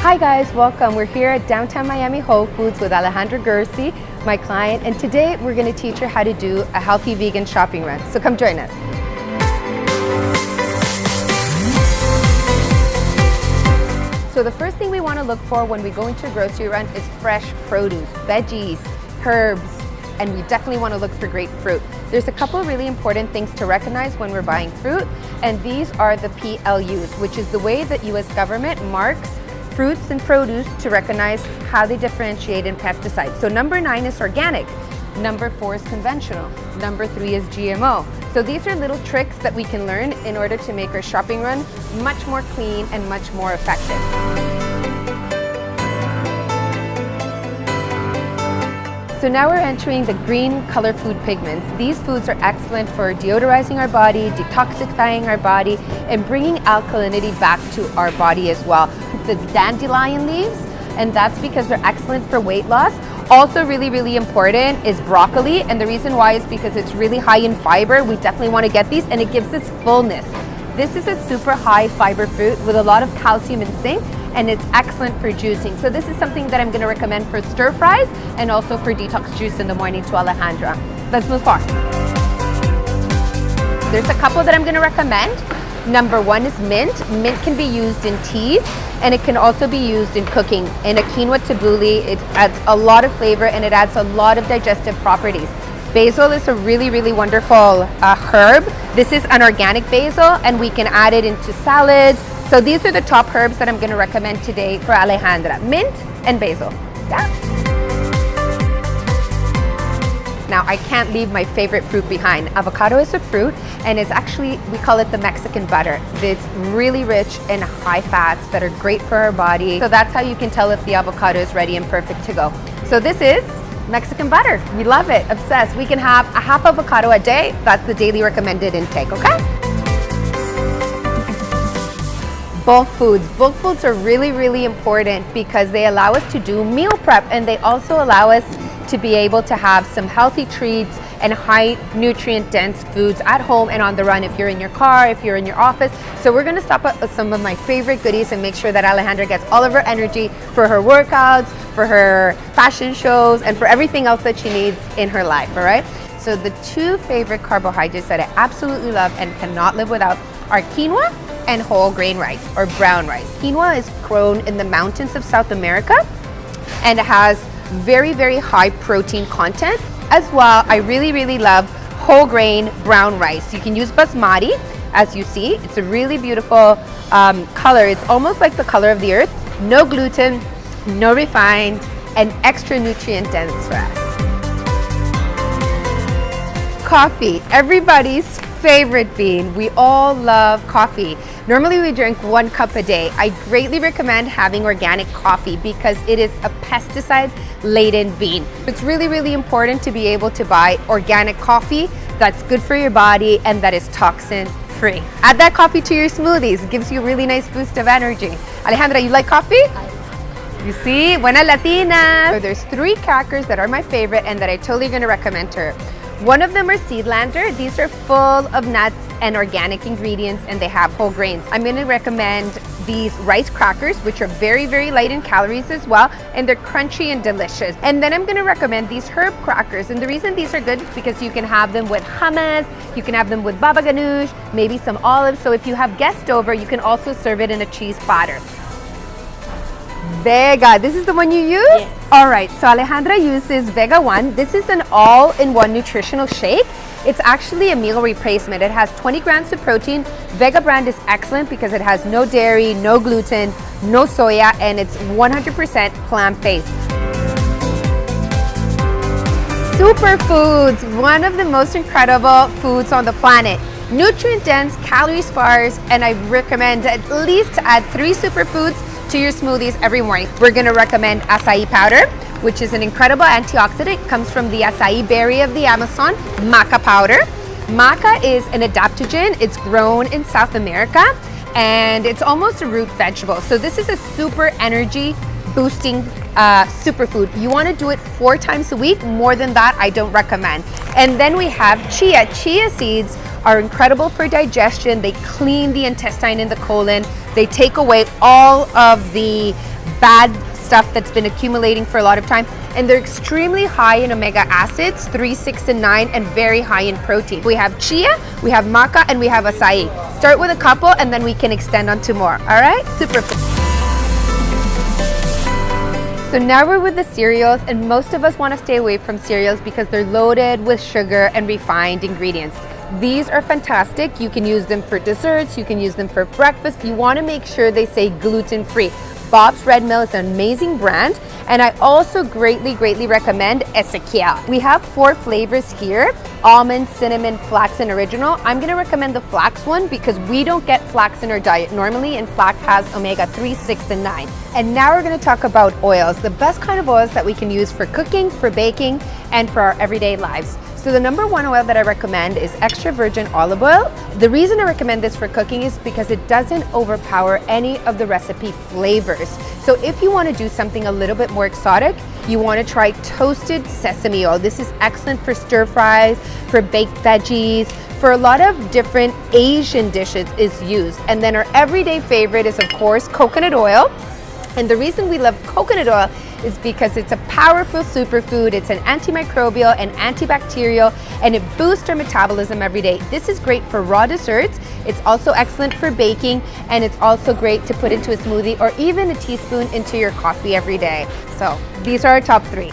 Hi guys, welcome. We're here at downtown Miami Whole Foods with Alejandra Gersi, my client, and today we're going to teach her how to do a healthy vegan shopping run. So come join us. So the first thing we want to look for when we go into a grocery run is fresh produce, veggies, herbs, and we definitely want to look for great fruit. There's a couple of really important things to recognize when we're buying fruit, and these are the PLUs, which is the way that US government marks fruits and produce to recognize how they differentiate in pesticides. So number 9 is organic, number 4 is conventional, number 3 is GMO. So these are little tricks that we can learn in order to make our shopping run much more clean and much more effective. So now we're entering the green color food pigments. These foods are excellent for deodorizing our body, detoxifying our body, and bringing alkalinity back to our body as well. The dandelion leaves, and that's because they're excellent for weight loss. Also really important is broccoli, and the reason why is because it's really high in fiber. We definitely want to get these, and it gives us fullness. This is a super high fiber fruit with a lot of calcium and zinc, and it's excellent for juicing. So this is something that I'm going to recommend for stir fries and also for detox juice in the morning to Alejandra. Let's move forward. There's a couple that I'm going to recommend. Number 1 is mint. Mint can be used in teas, and it can also be used in cooking. In a quinoa tabbouleh, it adds a lot of flavor and it adds a lot of digestive properties. Basil is a really wonderful herb. This is an organic basil, and we can add it into salads. So these are the top herbs that I'm going to recommend today for Alejandra. Mint and basil. Yeah. Now, I can't leave my favorite fruit behind. Avocado is a fruit, and it's actually, we call it the Mexican butter. It's really rich in high fats that are great for our body. So that's how you can tell if the avocado is ready and perfect to go. So this is Mexican butter. We love it, obsessed. We can have a half avocado a day. That's the daily recommended intake, okay? Bulk foods. Bulk foods are really important because they allow us to do meal prep, and they also allow us to be able to have some healthy treats and high nutrient dense foods at home and on the run if you're in your car, if you're in your office. So we're going to stop at some of my favorite goodies and make sure that Alejandra gets all of her energy for her workouts, for her fashion shows, and for everything else that she needs in her life, all right? So the 2 favorite carbohydrates that I absolutely love and cannot live without are quinoa and whole grain rice or brown rice. Quinoa is grown in the mountains of South America, and it has very high protein content. As well, I really love whole grain brown rice. You can use basmati, as you see. It's a really beautiful color. It's almost like the color of the earth. No gluten, no refined, and extra nutrient dense for us. Coffee, everybody's favorite bean. We all love coffee. Normally we drink 1 cup a day. I greatly recommend having organic coffee because it is a pesticide-laden bean. It's really important to be able to buy organic coffee that's good for your body and that is toxin-free. Add that coffee to your smoothies. It gives you a really nice boost of energy. Alejandra, you like coffee? You see, buena latina. So there's 3 crackers that are my favorite and that I totally gonna recommend to her. One of them are Seedlander. These are full of nuts and organic ingredients, and they have whole grains. I'm going to recommend these rice crackers, which are very light in calories as well, and they're crunchy and delicious. And then I'm going to recommend these herb crackers, and the reason these are good is because you can have them with hummus, you can have them with baba ganoush, maybe some olives. So if you have guests over, you can also serve it in a cheese platter. Vega, this is the one you use? Yes. All right, so Alejandra uses Vega 1. This is an all-in-one nutritional shake. It's actually a meal replacement. It has 20 grams of protein. Vega brand is excellent because it has no dairy, no gluten, no soya, and it's 100% plant-based. Superfoods, one of the most incredible foods on the planet. Nutrient-dense, calorie-sparse, and I recommend at least to add 3 superfoods to your smoothies every morning. We're going to recommend acai powder, which is an incredible antioxidant. It comes from the acai berry of the Amazon. Maca powder. Maca is an adaptogen. It's grown in South America, and it's almost a root vegetable. So this is a super energy boosting superfood. You want to do it 4 times a week. More than that, I don't recommend. And then we have chia. Chia seeds are incredible for digestion. They clean the intestine and the colon. They take away all of the bad stuff that's been accumulating for a lot of time. And they're extremely high in omega acids, 3, 6, and 9, and very high in protein. We have chia, we have maca, and we have acai. Start with a couple and then we can extend on to more, all right? Super. So now we're with the cereals, and most of us want to stay away from cereals because they're loaded with sugar and refined ingredients. These are fantastic. You can use them for desserts, you can use them for breakfast. You want to make sure they say gluten-free. Bob's Red Mill is an amazing brand, and I also greatly recommend Ezekiel. We have 4 flavors here: almond, cinnamon, flax, and original. I'm going to recommend the flax one because we don't get flax in our diet normally, and flax has omega 3, 6, and 9. And now we're going to talk about oils, the best kind of oils that we can use for cooking, for baking, and for our everyday lives. So the number 1 oil that I recommend is extra virgin olive oil. The reason I recommend this for cooking is because it doesn't overpower any of the recipe flavors. So if you want to do something a little bit more exotic, you want to try toasted sesame oil. This is excellent for stir fries, for baked veggies, for a lot of different Asian dishes is used. And then our everyday favorite is, of course, coconut oil. And the reason we love coconut oil is because it's a powerful superfood. It's an antimicrobial and antibacterial, and it boosts our metabolism every day. This is great for raw desserts. It's also excellent for baking, and it's also great to put into a smoothie or even a teaspoon into your coffee every day. So these are our top 3.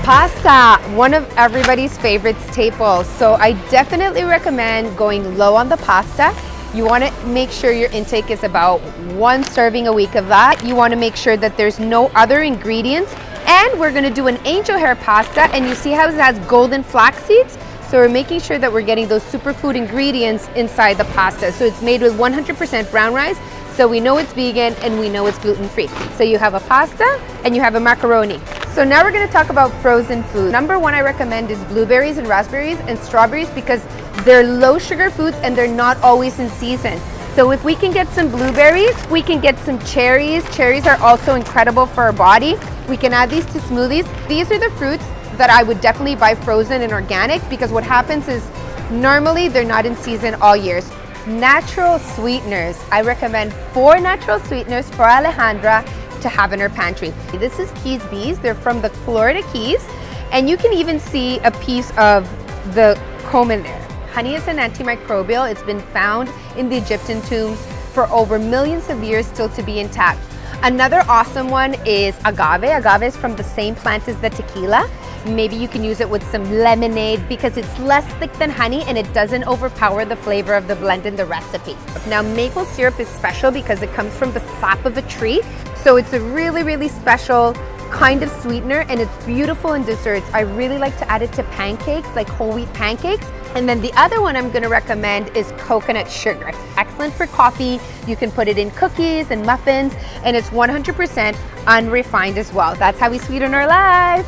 Pasta, one of everybody's favorite staples. So I definitely recommend going low on the pasta. You want to make sure your intake is about 1 serving a week of that. You want to make sure that there's no other ingredients. And we're going to do an angel hair pasta, and you see how it has golden flax seeds? So we're making sure that we're getting those superfood ingredients inside the pasta. So it's made with 100% brown rice, so we know it's vegan and we know it's gluten-free. So you have a pasta and you have a macaroni. So now we're going to talk about frozen food. Number 1 I recommend is blueberries and raspberries and strawberries because they're low sugar foods and they're not always in season. So if we can get some blueberries, we can get some cherries. Cherries are also incredible for our body. We can add these to smoothies. These are the fruits that I would definitely buy frozen and organic because what happens is normally they're not in season all years. Natural sweeteners. I recommend 4 natural sweeteners for Alejandra to have in her pantry. This is Keys Bees. They're from the Florida Keys, and you can even see a piece of the comb in there. Honey is an antimicrobial. It's been found in the Egyptian tombs for over millions of years, still to be intact. Another awesome one is agave. Agave is from the same plant as the tequila. Maybe you can use it with some lemonade because it's less thick than honey and it doesn't overpower the flavor of the blend in the recipe. Now, maple syrup is special because it comes from the sap of a tree. So it's a really special kind of sweetener, and it's beautiful in desserts. I really like to add it to pancakes, like whole wheat pancakes. And then the other one I'm going to recommend is coconut sugar. Excellent for coffee. You can put it in cookies and muffins, and it's 100% unrefined as well. That's how we sweeten our life.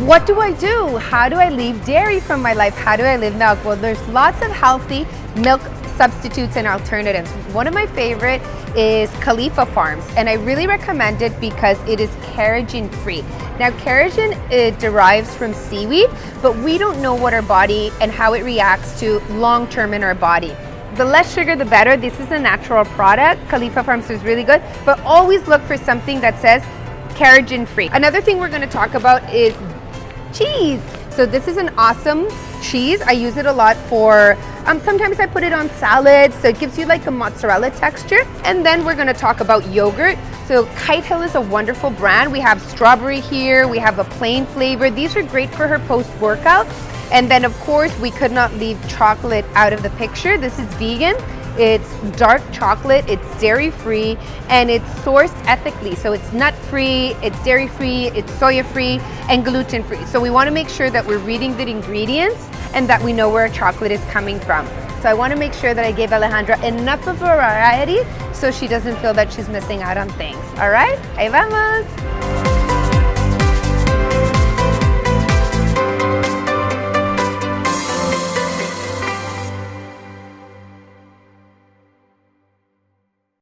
What do I do? How do I leave dairy from my life? How do I leave milk? Well, there's lots of healthy milk substitutes and alternatives. One of my favorite is Khalifa Farms, and I really recommend it because it is keratin free. Now, keratin, it derives from seaweed, but we don't know what our body and how it reacts to long term in our body. The less sugar, the better. This is a natural product. Khalifa Farms is really good, but always look for something that says keratin free. Another thing we're going to talk about is cheese. So this is an awesome cheese. I use it a lot for, sometimes I put it on salads, so it gives you like a mozzarella texture. And then we're gonna talk about yogurt. So Kite Hill is a wonderful brand. We have strawberry here, we have a plain flavor. These are great for her post-workout. And then of course, we could not leave chocolate out of the picture. This is vegan. It's dark chocolate, it's dairy-free, and it's sourced ethically. So it's nut-free, it's dairy-free, it's soya-free, and gluten-free. So we want to make sure that we're reading the ingredients and that we know where our chocolate is coming from. So I want to make sure that I gave Alejandra enough of a variety so she doesn't feel that she's missing out on things. All right? Ahí vamos!